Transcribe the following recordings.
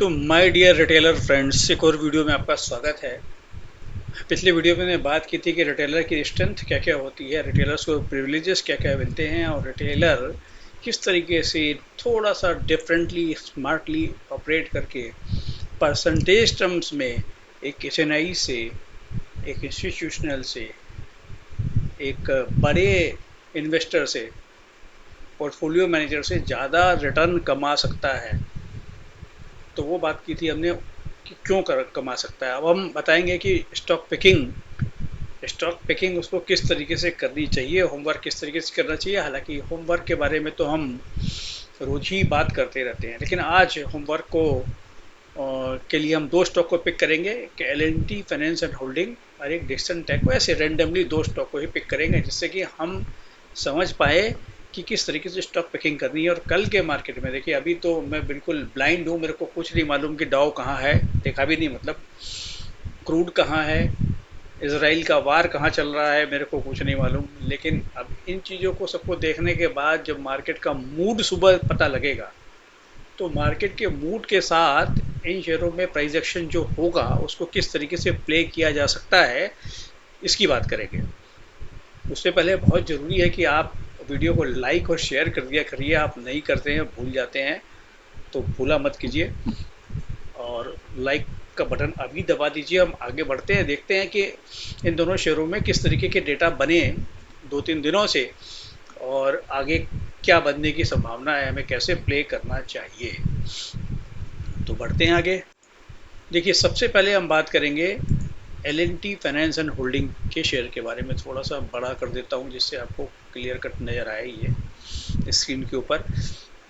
तो my dear retailer friends, एक और वीडियो में आपका स्वागत है। पिछले वीडियो में मैंने बात की थी कि रिटेलर की स्ट्रेंथ क्या क्या होती है, रिटेलर्स को प्रिविलेजेस क्या क्या मिलते हैं और रिटेलर किस तरीके से थोड़ा सा डिफरेंटली स्मार्टली ऑपरेट करके परसेंटेज टर्म्स में एक एसएनआई से, एक इंस्टीट्यूशनल से, एक बड़े इन्वेस्टर से, पोर्टफोलियो मैनेजर से ज़्यादा रिटर्न कमा सकता है। तो वो बात की थी हमने कि क्यों कमा सकता है। अब हम बताएंगे कि स्टॉक पिकिंग उसको किस तरीके से करनी चाहिए, होमवर्क किस तरीके से करना चाहिए। हालांकि होमवर्क के बारे में तो हम रोज ही बात करते रहते हैं, लेकिन आज होमवर्क को के लिए हम दो स्टॉक को पिक करेंगे कि L&T फाइनेंस एंड होल्डिंग और एक डिक्सन टेक को। ऐसे रेंडमली दो स्टॉक को ही पिक करेंगे जिससे कि हम समझ पाए कि किस तरीके से स्टॉक पिकिंग करनी है। और कल के मार्केट में देखिए, अभी तो मैं बिल्कुल ब्लाइंड हूँ, मेरे को कुछ नहीं मालूम कि डाउ कहाँ है, देखा भी नहीं, मतलब क्रूड कहाँ है, इसराइल का वार कहाँ चल रहा है, मेरे को कुछ नहीं मालूम। लेकिन अब इन चीज़ों को सबको देखने के बाद जब मार्केट का मूड सुबह पता लगेगा, तो मार्केट के मूड के साथ इन शेयरों में प्राइस एक्शन जो होगा उसको किस तरीके से प्ले किया जा सकता है, इसकी बात करेंगे। उससे पहले बहुत ज़रूरी है कि आप वीडियो को लाइक और शेयर कर दिया करिए। आप नहीं करते हैं, भूल जाते हैं, तो भूला मत कीजिए और लाइक का बटन अभी दबा दीजिए। हम आगे बढ़ते हैं, देखते हैं कि इन दोनों शेयरों में किस तरीके के डेटा बने 2-3 दिनों से और आगे क्या बनने की संभावना है, हमें कैसे प्ले करना चाहिए। तो बढ़ते हैं आगे। देखिए, सबसे पहले हम बात करेंगे L&T फाइनेंस एंड होल्डिंग के शेयर के बारे में। थोड़ा सा बड़ा कर देता हूँ जिससे आपको क्लियर कट नज़र आए ये स्क्रीन के ऊपर।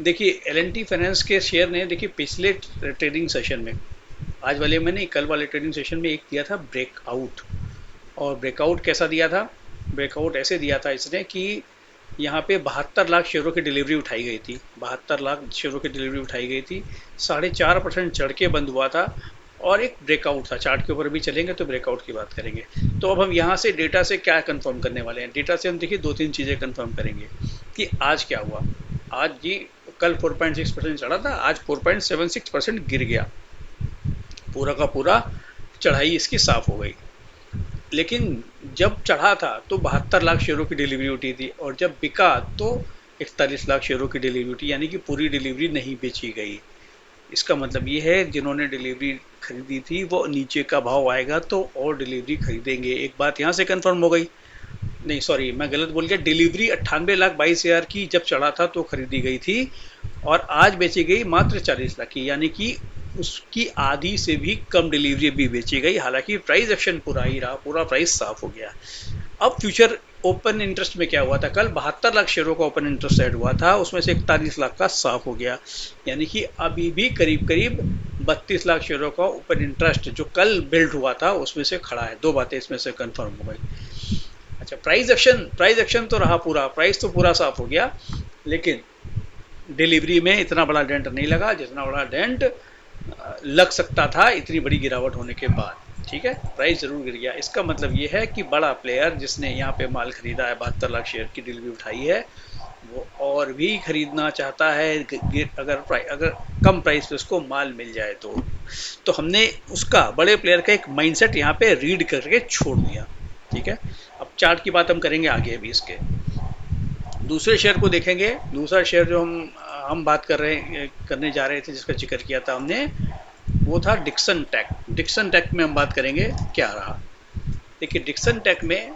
देखिए, L&T फाइनेंस के शेयर ने, देखिए, पिछले ट्रेडिंग सेशन में, आज वाले में नहीं, कल वाले ट्रेडिंग सेशन में एक दिया था ब्रेकआउट। और ब्रेकआउट कैसा दिया था? ब्रेकआउट ऐसे दिया था इसने कि यहाँ पे 72 लाख शेयरों की डिलीवरी उठाई गई थी। 72 लाख शेयरों की डिलीवरी उठाई गई थी, 4.5% चढ़ के बंद हुआ था और एक ब्रेकआउट था। चार्ट के ऊपर भी चलेंगे तो ब्रेकआउट की बात करेंगे। तो अब हम यहाँ से डेटा से क्या कंफर्म करने वाले हैं? डेटा से हम देखिए 2-3 चीज़ें कंफर्म करेंगे कि आज क्या हुआ। आज जी, कल 4.6% चढ़ा था, आज 4.76% गिर गया। पूरा का पूरा चढ़ाई इसकी साफ हो गई। लेकिन जब चढ़ा था तो 72 लाख शेयरों की डिलीवरी उठी थी और जब बिका तो 41 लाख शेयरों की डिलीवरी उठी, यानी कि पूरी डिलीवरी नहीं बेची गई। इसका मतलब ये है, जिन्होंने डिलीवरी खरीदी थी वो नीचे का भाव आएगा तो और डिलीवरी खरीदेंगे। एक बात यहाँ से कंफर्म हो गई। नहीं, सॉरी, मैं गलत बोल गया। डिलीवरी 98,22,000 की जब चढ़ा था तो खरीदी गई थी और आज बेची गई मात्र 40 लाख की, यानी कि उसकी आधी से भी कम डिलीवरी भी बेची गई। हालांकि प्राइस एक्शन पूरा ही रहा, पूरा प्राइस साफ हो गया। अब फ्यूचर ओपन इंटरेस्ट में क्या हुआ था? कल 72 लाख शेयरों का ओपन इंटरेस्ट ऐड हुआ था, उसमें से 41 लाख का साफ हो गया, यानी कि अभी भी करीब करीब 32 लाख शेयरों का ओपन इंटरेस्ट जो कल बिल्ड हुआ था उसमें से खड़ा है। दो बातें इसमें से कंफर्म हो गई। अच्छा, प्राइस एक्शन तो रहा, पूरा प्राइस तो पूरा साफ हो गया, लेकिन डिलीवरी में इतना बड़ा डेंट नहीं लगा जितना बड़ा डेंट लग सकता था इतनी बड़ी गिरावट होने के बाद। ठीक है, प्राइस जरूर गिर गया। इसका मतलब ये है कि बड़ा प्लेयर जिसने यहाँ पे माल खरीदा है, 72 लाख शेयर की डिलीवरी उठाई है, वो और भी खरीदना चाहता है अगर कम प्राइस पे उसको माल मिल जाए तो हमने उसका, बड़े प्लेयर का एक माइंडसेट यहाँ पे रीड करके छोड़ दिया। ठीक है, अब चार्ट की बात हम करेंगे आगे। अभी इसके दूसरे शेयर को देखेंगे। दूसरा शेयर जो हम बात करने जा रहे थे, जिसका जिक्र किया था हमने, वो था डिक्सन टेक। डिक्सन टेक में हम बात करेंगे क्या रहा। देखिए, डिक्सन टेक में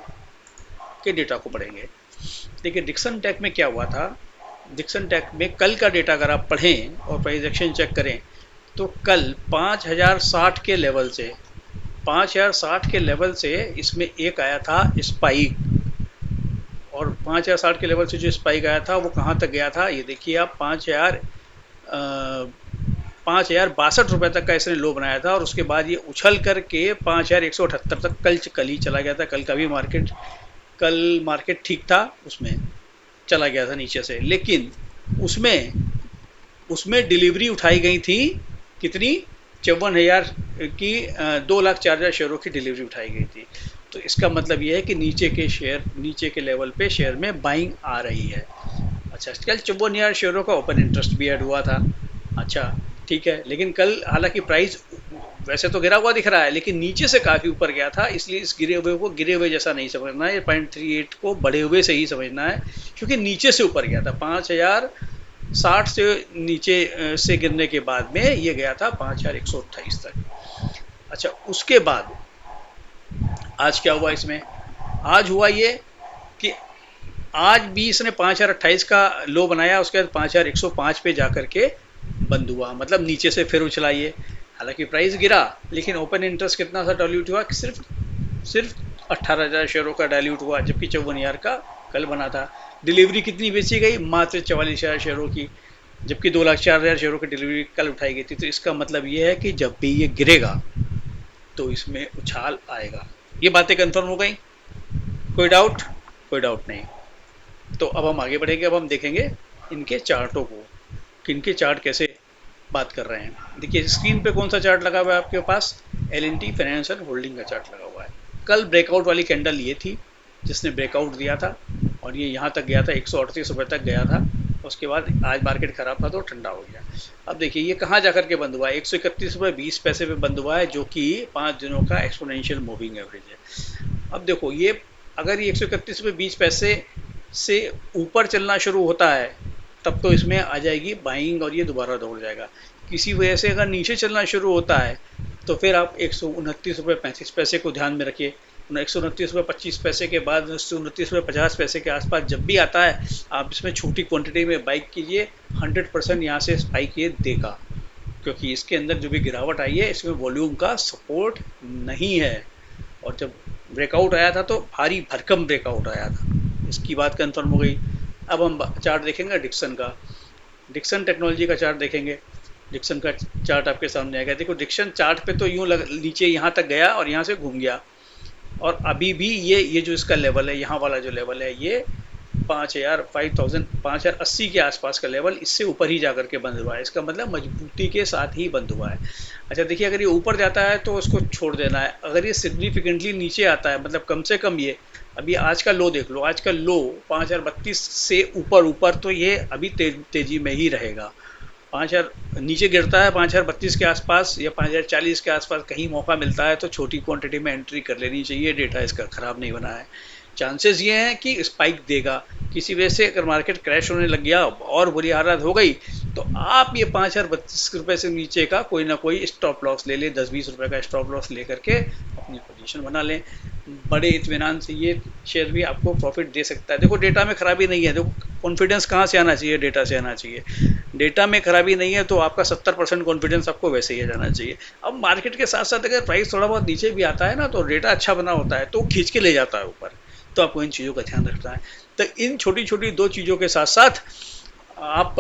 के डेटा को पढ़ेंगे। देखिए, डिक्सन टेक में क्या हुआ था। डिक्सन टेक में कल का डेटा अगर आप पढ़ें और प्राइस एक्शन चेक करें तो कल 5060 के लेवल से, 5060 के लेवल से इसमें एक आया था स्पाइक। और 5060 के लेवल से जो स्पाइक आया था वो कहाँ तक गया था, ये देखिए आप, 5,062 तक का इसने लो बनाया था और उसके बाद ये उछल करके 5,178 तक कल ही चला गया था। कल मार्केट ठीक था, उसमें चला गया था नीचे से, लेकिन उसमें उसमें डिलीवरी उठाई गई थी कितनी? 54,000 की, 2,04,000 शेयरों की डिलीवरी उठाई गई थी। तो इसका मतलब ये है कि नीचे के लेवल पे शेयर में बाइंग आ रही है। अच्छा, कल 54,000 शेयरों का ओपन इंटरेस्ट भी ऐड हुआ था। अच्छा, ठीक है, लेकिन कल हालांकि प्राइस वैसे तो गिरा हुआ दिख रहा है, लेकिन नीचे से काफ़ी ऊपर गया था, इसलिए इस गिरे हुए को गिरे हुए जैसा नहीं समझना है, 0.38 को बढ़े हुए से ही समझना है, क्योंकि नीचे से ऊपर गया था 5060 से नीचे से गिरने के बाद में ये गया था 5128 तक। अच्छा, उसके बाद आज क्या हुआ इसमें? आज हुआ ये कि आज भी इसने 5028 का लो बनाया, उसके बाद 5105 पे जाकर के बंद हुआ, मतलब नीचे से फिर उछला ये। हालांकि प्राइस गिरा, लेकिन ओपन इंटरेस्ट कितना सा डाइल्यूट हुआ? सिर्फ सिर्फ 18,000 शेयरों का डाइल्यूट हुआ, जबकि 54,000 का कल बना था। डिलीवरी कितनी बेची गई? मात्र 44,000 शेयरों की, जबकि 2,04,000 शेयरों की डिलीवरी कल उठाई गई थी। तो इसका मतलब ये है कि जब भी ये गिरेगा तो इसमें उछाल आएगा। ये बातें कंफर्म हो गई? कोई डाउट? कोई डाउट नहीं। तो अब हम आगे बढ़ेंगे, अब हम देखेंगे इनके चार्टों को, कि इनके चार्ट कैसे बात कर रहे हैं। देखिए स्क्रीन पे कौन सा चार्ट लगा हुआ है आपके पास? एल&टी फाइनेंशियल होल्डिंग का चार्ट लगा हुआ है। कल ब्रेकआउट वाली कैंडल ये थी जिसने ब्रेकआउट दिया था, और ये यहाँ तक गया था, 138 रुपये तक गया था। उसके बाद आज मार्केट खराब था तो ठंडा हो गया। अब देखिए ये कहाँ जाकर के बंद हुआ है? 131 रुपये 20 पैसे पे बंद हुआ है, जो कि 5 दिनों का एक्सपोनेंशियल मूविंग एवरेज है। अब देखो ये, अगर ये 131 रुपये 20 पैसे से ऊपर चलना शुरू होता है तब तो इसमें आ जाएगी बाइंग, और ये दोबारा दौड़ जाएगा। किसी वजह से अगर नीचे चलना शुरू होता है तो फिर आप 129 रुपये 35 पैसे को ध्यान में रखिए। 129 रुपये 25 पैसे के बाद 129 रुपये 50 पैसे के आसपास जब भी आता है, आप इसमें छोटी क्वांटिटी में बाइक कीजिए। 100% यहाँ से स्पाइक ये देगा, क्योंकि इसके अंदर जो भी गिरावट आई है इसमें वॉल्यूम का सपोर्ट नहीं है। और जब ब्रेकआउट आया था तो भारी भरकम ब्रेकआउट आया था, इसकी बात कंफर्म हो गई। अब हम चार्ट देखेंगे डिक्सन का, डिक्सन टेक्नोलॉजी का चार्ट देखेंगे। डिक्सन का चार्ट आपके सामने आएगा। देखो डिक्सन चार्ट पे तो यूँ नीचे यहाँ तक गया और यहाँ से घूम गया, और अभी भी ये जो इसका लेवल है, यहाँ वाला जो लेवल है, ये 5,080 के आसपास का लेवल, इससे ऊपर ही जाकर के बंद हुआ है। इसका मतलब मजबूती के साथ ही बंद हुआ है। अच्छा देखिए, अगर ये ऊपर जाता है तो उसको छोड़ देना है, अगर ये सिग्निफिकेंटली नीचे आता है, मतलब कम से कम ये अभी आज का लो देख लो, आज का लो 5,032 से ऊपर, तो ये अभी तेजी में ही रहेगा। 5,000 नीचे गिरता है, 5,032 के आसपास या 5,040 के आसपास कहीं मौका मिलता है तो छोटी क्वांटिटी में एंट्री कर लेनी चाहिए। डेटा इसका ख़राब नहीं बना है। चांसेस ये हैं कि स्पाइक देगा। किसी वजह से अगर मार्केट क्रैश होने लग गया और बुरी हालत हो गई तो आप ये 5,032 रुपये से नीचे का कोई ना कोई स्टॉप लॉस ले लें, 10-20 रुपये का स्टॉप लॉस ले करके अपनी पोजीशन बना लें। बड़े इत्मीनान से ये शेयर भी आपको प्रॉफिट दे सकता है। देखो डेटा में खराबी नहीं है, देखो कॉन्फिडेंस कहाँ से आना चाहिए? डेटा से आना चाहिए। डेटा में खराबी नहीं है तो आपका 70% कॉन्फिडेंस आपको वैसे ही आ जाना चाहिए। अब मार्केट के साथ साथ अगर प्राइस थोड़ा बहुत नीचे भी आता है ना, तो डेटा अच्छा बना होता है तो खींच के ले जाता है ऊपर, तो आपको इन चीज़ों का ध्यान रखना है। तो इन छोटी छोटी दो चीज़ों के साथ साथ आप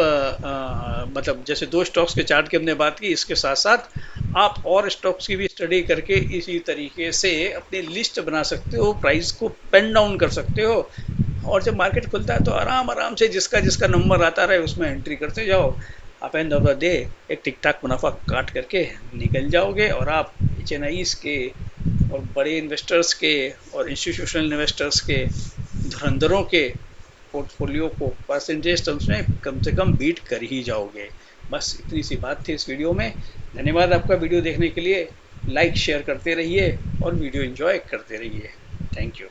मतलब जैसे दो स्टॉक्स के चार्ट की हमने बात की, इसके साथ साथ आप और स्टॉक्स की भी स्टडी करके इसी तरीके से अपनी लिस्ट बना सकते हो, प्राइस को पेन डाउन कर सकते हो, और जब मार्केट खुलता है तो आराम आराम से जिसका जिसका नंबर आता रहे उसमें एंट्री करते जाओ। आप एंड ऑफ द डे एक ठीक ठाक मुनाफा काट करके निकल जाओगे, और आप HNIs के और बड़े इन्वेस्टर्स के और इंस्टीट्यूशनल इन्वेस्टर्स के धुरंधरों के पोर्टफोलियो को परसेंटेज टर्म्स में कम से कम बीट कर ही जाओगे। बस इतनी सी बात थी इस वीडियो में। धन्यवाद आपका वीडियो देखने के लिए। लाइक शेयर करते रहिए और वीडियो एंजॉय करते रहिए। Thank you.